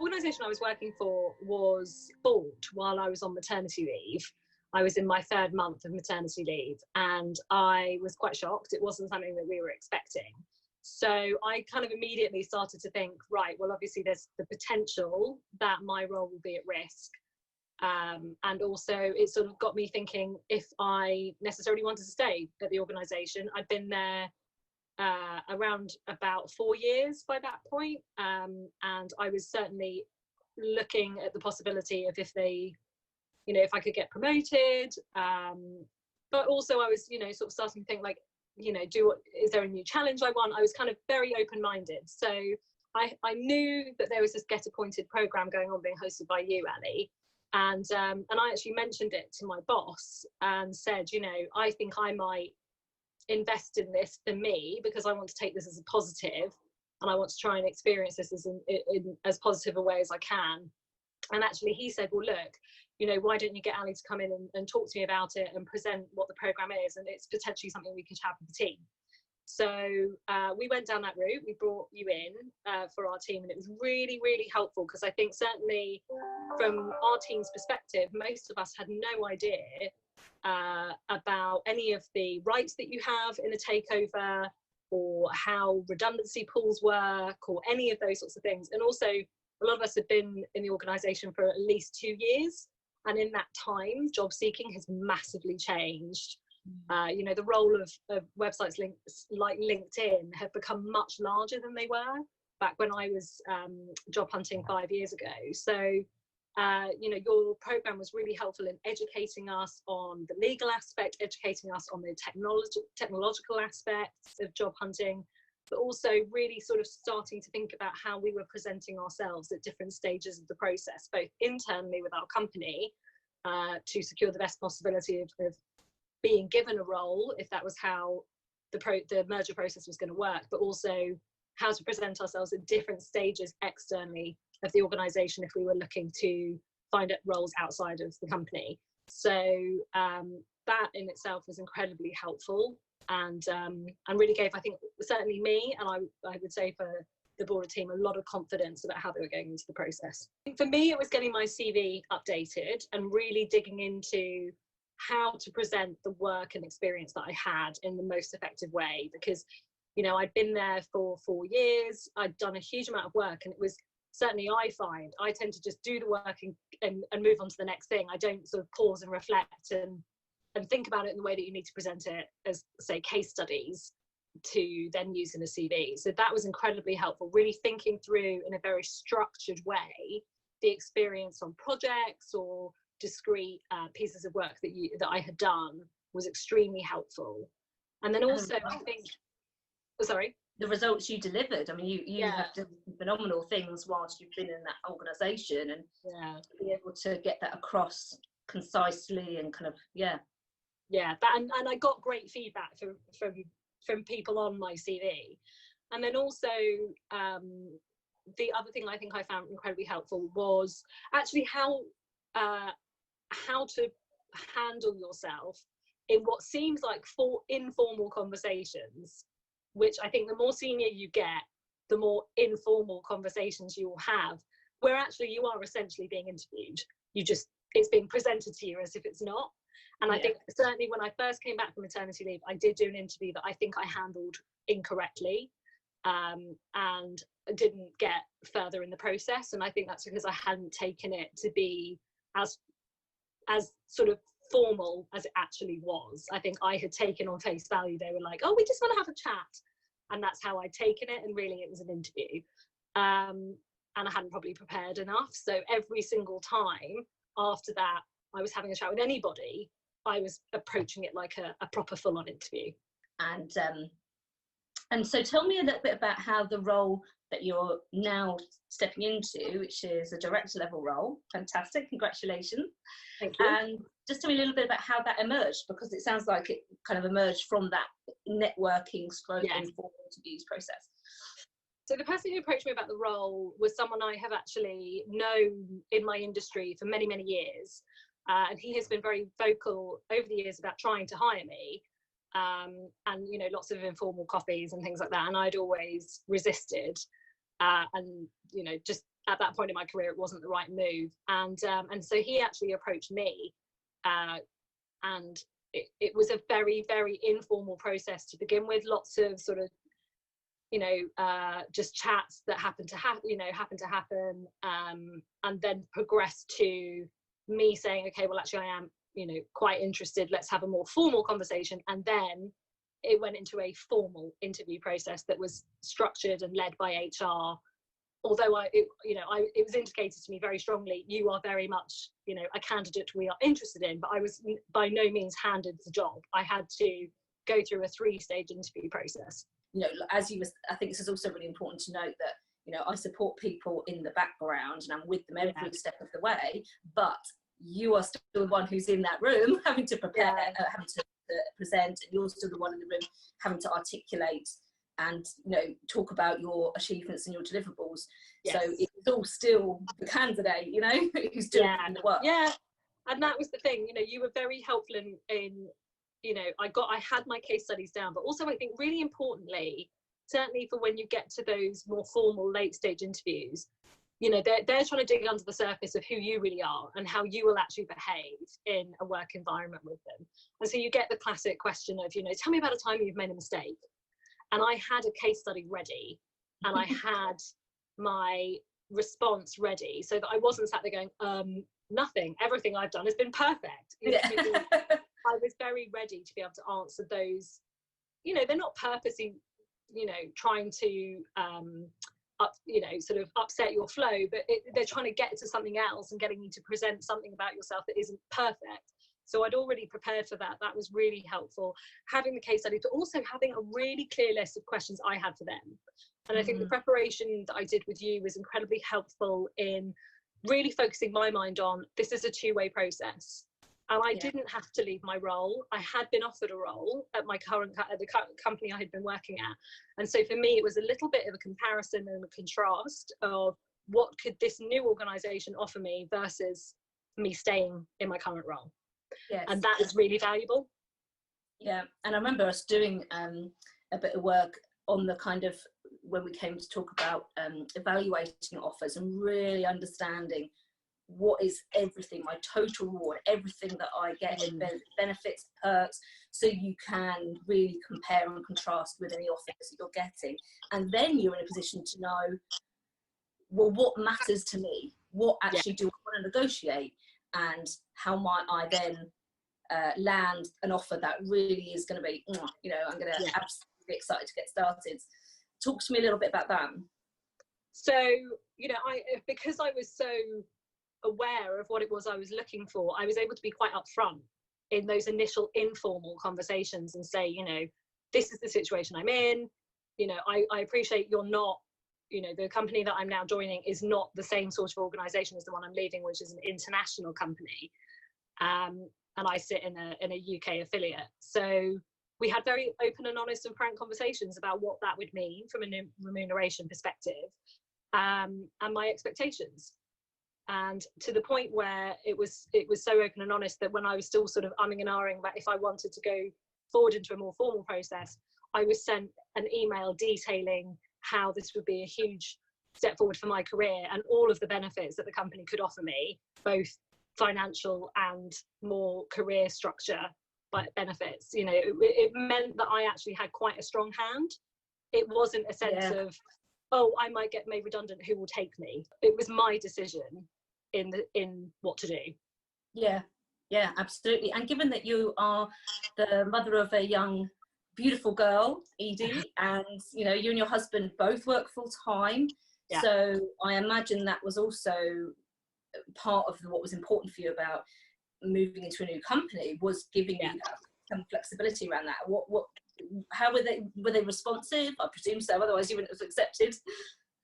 organisation I was working for was bought while I was on maternity leave. I was in my 3rd month of maternity leave, and I was quite shocked. It wasn't something that we were expecting. So I kind of immediately started to think, right, well, obviously there's the potential that my role will be at risk. And also it sort of got me thinking if I necessarily wanted to stay at the organisation. I'd been there around about 4 years by that point, and I was certainly looking at the possibility of if they, you know, if I could get promoted, but also I was, you know, sort of starting to think like, you know, is there a new challenge I want? I was kind of very open-minded. So I knew that there was this Get Appointed programme going on being hosted by you, Ali. And I actually mentioned it to my boss and said, you know, I think I might invest in this for me because I want to take this as a positive, and I want to try and experience this as in as positive a way as I can. And actually he said, well, look, you know, why don't you get Ali to come in and talk to me about it and present what the programme is, and it's potentially something we could have with the team. So we went down that route. We brought you in for our team, and it was really, really helpful because I think certainly from our team's perspective, most of us had no idea about any of the rights that you have in a takeover, or how redundancy pools work, or any of those sorts of things. And also, a lot of us have been in the organisation for at least 2 years, and in that time, job seeking has massively changed. You know, the role of websites like LinkedIn have become much larger than they were back when I was job hunting 5 years ago. So, you know, your programme was really helpful in educating us on the legal aspect, educating us on the technological aspects of job hunting, but also really sort of starting to think about how we were presenting ourselves at different stages of the process, both internally with our company to secure the best possibility of being given a role, if that was how the merger process was going to work, but also how to present ourselves at different stages externally of the organisation if we were looking to find roles outside of the company. So that in itself was incredibly helpful, and really gave, I think, certainly me, and I would say for the broader team, a lot of confidence about how they were going into the process. For me, it was getting my CV updated and really digging into how to present the work and experience that I had in the most effective way, because, you know, I'd been there for 4 years, I'd done a huge amount of work, and it was certainly, I find I tend to just do the work and move on to the next thing. I don't sort of pause and reflect and think about it in the way that you need to present it as, say, case studies to then use in a CV. So that was incredibly helpful, really thinking through in a very structured way the experience on projects or discrete pieces of work that I had done was extremely helpful. And then also I think, sorry, the results you delivered, I mean, you have done phenomenal things whilst you've been in that organisation, and be able to get that across concisely and kind of that, and I got great feedback from people on my CV. And then also the other thing I think I found incredibly helpful was actually how to handle yourself in what seems like informal conversations, which I think the more senior you get, the more informal conversations you will have, where actually you are essentially being interviewed. It's being presented to you as if it's not. And I think certainly when I first came back from maternity leave, I did do an interview that I think I handled incorrectly, and didn't get further in the process. And I think that's because I hadn't taken it to be as sort of formal as it actually was. I think I had taken on face value, they were like, oh, we just want to have a chat, and that's how I'd taken it, and really it was an interview, and I hadn't probably prepared enough. So every single time after that I was having a chat with anybody, I was approaching it like a proper full-on interview. And so tell me a little bit about how the role that you're now stepping into, which is a director level role. Fantastic, congratulations. Thank you. And just tell me a little bit about how that emerged, because it sounds like it kind of emerged from that networking informal interviews process. So the person who approached me about the role was someone I have actually known in my industry for many, many years. And he has been very vocal over the years about trying to hire me. And, you know, lots of informal coffees and things like that. And I'd always resisted. And, you know, just at that point in my career, it wasn't the right move. And so he actually approached me, and it was a very, very informal process to begin with, lots of sort of, just chats that happened to happen, and then progressed to me saying, okay, well, actually I am, quite interested, let's have a more formal conversation. And then it went into a formal interview process that was structured and led by HR. Although it was indicated to me very strongly, you are very much, a candidate we are interested in, but I was by no means handed the job. I had to go through a 3-stage interview process. As you were, I think this is also really important to note that, I support people in the background and I'm with them every step of the way, but you are still the one who's in that room having to prepare, having to present, and you're still the one in the room having to articulate and talk about your achievements and your deliverables. So it's all still the candidate, who's doing the work. Yeah, and that was the thing. You were very helpful in I had my case studies down, but also I think really importantly, certainly for when you get to those more formal late stage interviews, they're trying to dig under the surface of who you really are and how you will actually behave in a work environment with them. And so you get the classic question of, tell me about a time you've made a mistake. And I had a case study ready, and I had my response ready, so that I wasn't sat there going, nothing, everything I've done has been perfect. I was very ready to be able to answer those. They're not purposely, trying to, sort of upset your flow, but they're trying to get to something else and getting you to present something about yourself that isn't perfect. So I'd already prepared for that. That was really helpful. Having the case study, but also having a really clear list of questions I had for them. And I think the preparation that I did with you was incredibly helpful in really focusing my mind on, this is a 2-way process. And I didn't have to leave my role. I had been offered a role at the current company I had been working at. And so for me, it was a little bit of a comparison and a contrast of what could this new organisation offer me versus me staying in my current role. Yes. And that is really valuable. Yeah, and I remember us doing a bit of work on the kind of, when we came to talk about evaluating offers and really understanding what is everything, my total reward, everything that I get in benefits, perks, so you can really compare and contrast with any offers that you're getting. And then you're in a position to know, well, what matters to me? What actually do I want to negotiate? And how might I then land an offer that really is going to be, I'm going to absolutely be excited to get started. Talk to me a little bit about that. So, because I was so aware of what it was I was looking for, I was able to be quite upfront in those initial informal conversations and say, this is the situation I'm in. I appreciate you're not, the company that I'm now joining is not the same sort of organisation as the one I'm leaving, which is an international company. And I sit in a UK affiliate. So we had very open and honest and frank conversations about what that would mean from a remuneration perspective, and my expectations. And to the point where it was so open and honest that when I was still sort of umming and ahhing about if I wanted to go forward into a more formal process, I was sent an email detailing how this would be a huge step forward for my career and all of the benefits that the company could offer me, both financial and more career structure benefits. It meant that I actually had quite a strong hand. It wasn't a sense of, oh, I might get made redundant, who will take me? It was my decision in what to do. Yeah, absolutely. And given that you are the mother of a young, beautiful girl, Edie, and you and your husband both work full time, so I imagine that was also part of what was important for you about moving into a new company, was giving you some flexibility around that. How were they responsive? I presume so, otherwise you wouldn't have accepted.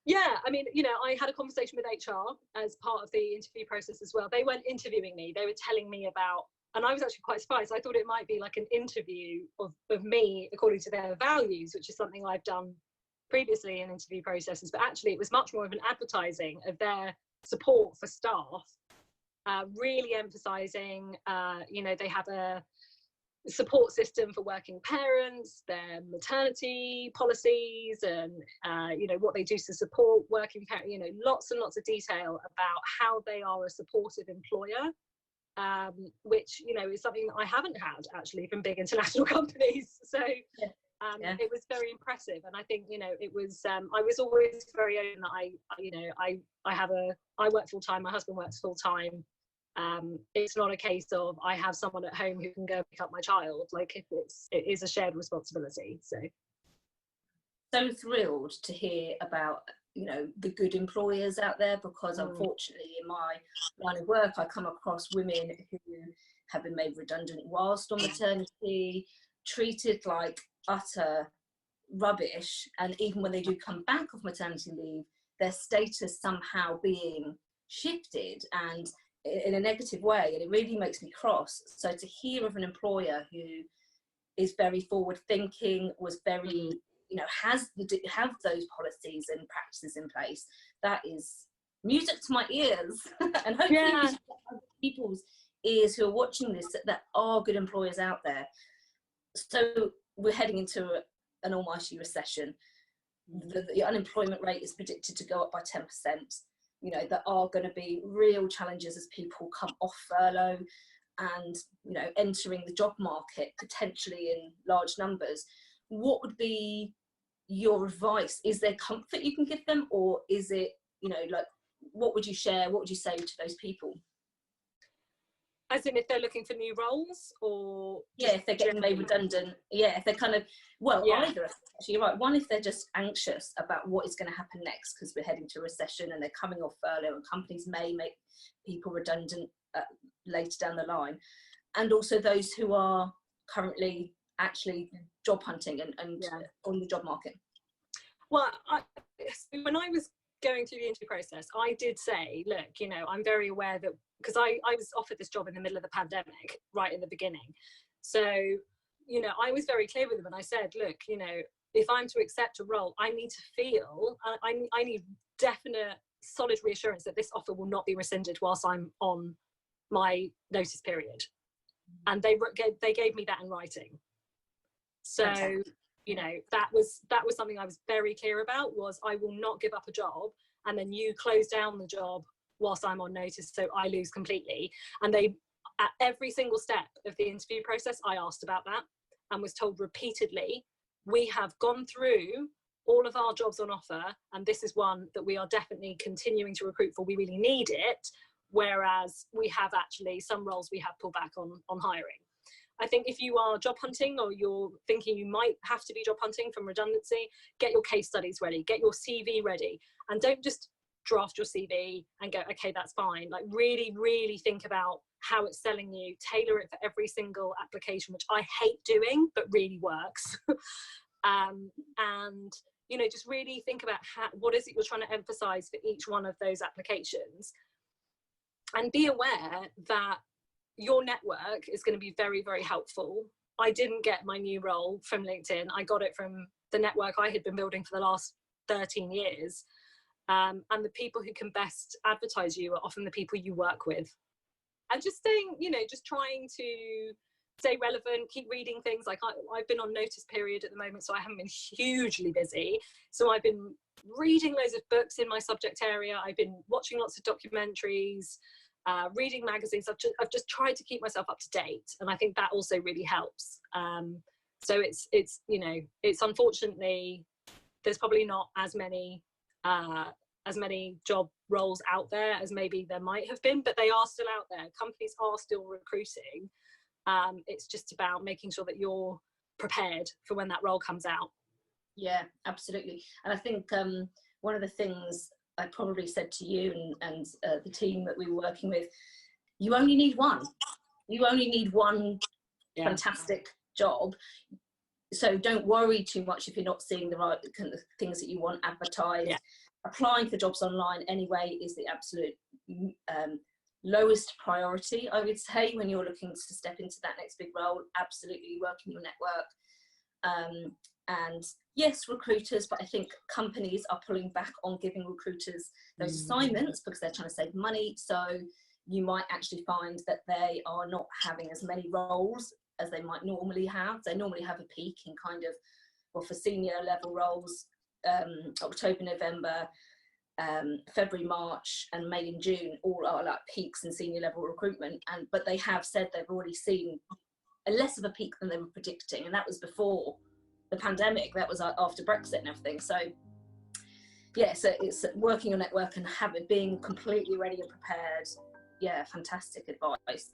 Yeah, I mean, I had a conversation with HR as part of the interview process as well. They weren't interviewing me, they were telling me about, and I was actually quite surprised. I thought it might be like an interview of me according to their values, which is something I've done previously in interview processes, but actually it was much more of an advertising of their support for staff, really emphasising, they have support system for working parents, their maternity policies, and you know, what they do to support working parents. You know, lots and lots of detail about how they are a supportive employer, which, you know, is something that I haven't had actually from big international companies. So it was very impressive, and I think, you know, it was I was always very open that I work full time, my husband works full time. It's not a case of I have someone at home who can go pick up my child. Like, it is a shared responsibility. So thrilled to hear about, you know, the good employers out there, because unfortunately in my line of work I come across women who have been made redundant whilst on maternity, treated like utter rubbish, and even when they do come back off maternity leave, their status somehow being shifted and in a negative way, and it really makes me cross. So to hear of an employer who is very forward thinking, was very, you know, have those policies and practices in place, that is music to my ears. And hopefully people's ears who are watching this, that are good employers out there. So we're heading into an almighty recession. The unemployment rate is predicted to go up by 10%. You know, there are going to be real challenges as people come off furlough and, you know, entering the job market potentially in large numbers. What would be your advice? Is there comfort you can give them, or is it, you know, like, what would you share? What would you say to those people? As in, if they're looking for new roles, or if they're getting made redundant, if they're kind of, either. Actually, you're right. One, if they're just anxious about what is going to happen next, because we're heading to a recession and they're coming off furlough, and companies may make people redundant later down the line. And also those who are currently actually job hunting and on the job market. Well, when I was going through the interview process, I did say, look, you know, I'm very aware that, because I was offered this job in the middle of the pandemic, right in the beginning. So, you know, I was very clear with them, and I said, look, you know, if I'm to accept a role, I need to feel, I need definite, solid reassurance that this offer will not be rescinded whilst I'm on my notice period. And they gave me that in writing. So, fantastic. You know, that was something I was very clear about, was I will not give up a job and then you close down the job whilst I'm on notice, so I lose completely. And they, at every single step of the interview process, I asked about that and was told repeatedly, we have gone through all of our jobs on offer, and this is one that we are definitely continuing to recruit for. We really need it. Whereas we have actually, some roles we have pulled back on hiring. I think if you are job hunting, or you're thinking you might have to be job hunting from redundancy, get your case studies ready, get your CV ready, and don't just draft your CV and go, okay, that's fine. Like, really, really think about how it's selling you, tailor it for every single application, which I hate doing, but really works. And, you know, just really think about what is it you're trying to emphasize for each one of those applications. And be aware that your network is going to be very, very helpful. I didn't get my new role from LinkedIn. I got it from the network I had been building for the last 13 years. And the people who can best advertise you are often the people you work with. And just staying, you know, just trying to stay relevant, keep reading things. Like, I've been on notice period at the moment, so I haven't been hugely busy. So I've been reading loads of books in my subject area. I've been watching lots of documentaries, reading magazines. I've just tried to keep myself up to date, and I think that also really helps. So it's you know, it's unfortunately, there's probably not as many job roles out there as maybe there might have been, but they are still out there. Companies are still recruiting. It's just about making sure that you're prepared for when that role comes out. Yeah, absolutely. And I think one of the things I probably said to you and the team that we were working with, you only need one. You only need one fantastic job. So don't worry too much if you're not seeing the right kind of things that you want advertised. Yeah. Applying for jobs online anyway is the absolute lowest priority, I would say, when you're looking to step into that next big role. Absolutely working your network. And yes, recruiters, but I think companies are pulling back on giving recruiters those assignments because they're trying to save money. So you might actually find that they are not having as many roles as they might normally have. They normally have a peak in kind of, well, for senior level roles, October, November, February, March, and May and June all are like peaks in senior level recruitment. But they have said they've already seen a less of a peak than they were predicting, and that was before the pandemic. That was after Brexit and everything. So yeah, so it's working your network and being completely ready and prepared. Yeah, fantastic advice.